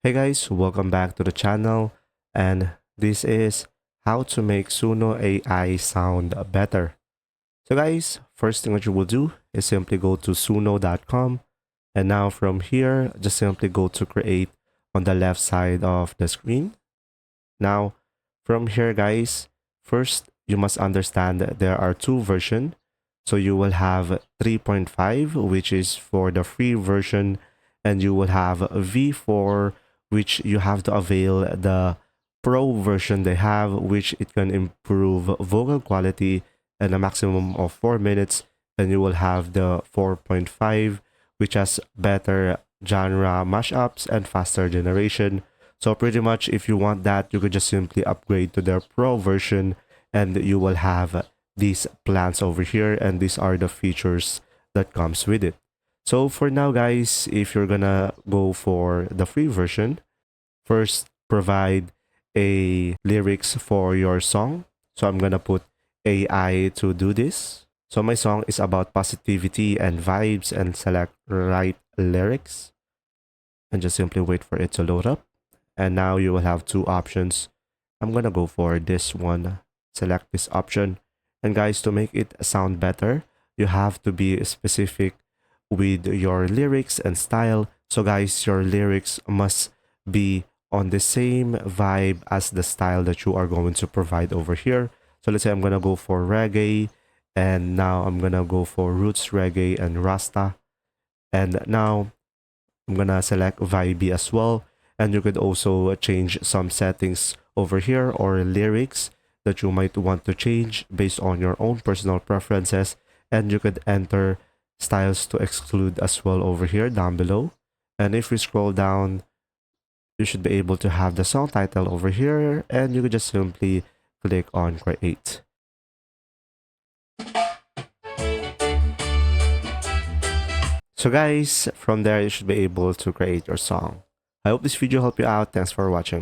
Hey guys, welcome back to the channel, and this is how to make Suno AI sound better. So guys, first thing that you will do is simply go to suno.com, and now from here just simply go to create on the left side of the screen. Now from here guys, first you must understand that there are two versions. So you will have 3.5, which is for the free version, and you will have V4, which you have to avail the pro version they have, which it can improve vocal quality and a maximum of 4 minutes. Then you will have the 4.5, which has better genre mashups and faster generation. So pretty much if you want that, you could just simply upgrade to their pro version, and you will have these plans over here, and these are the features that comes with it. So for now guys, if you're gonna go for the free version, first provide a lyrics for your song. So I'm gonna put AI to do this. So my song is about positivity and vibes, and select right lyrics and just simply wait for it to load up. And now you will have two options. I'm gonna go for this one. Select this option. And guys, to make it sound better, you have to be specific with your lyrics and style. So guys, your lyrics must be on the same vibe as the style that you are going to provide over here. So let's say I'm gonna go for reggae, and now I'm gonna go for roots reggae and Rasta. And now I'm gonna select Vibe as well. And you could also change some settings over here, or lyrics that you might want to change based on your own personal preferences. And you could enter styles to exclude as well over here down below. And if we scroll down, you should be able to have the song title over here, and you could just simply click on create. So guys, from there you should be able to create your song. I hope this video helped you out. Thanks for watching.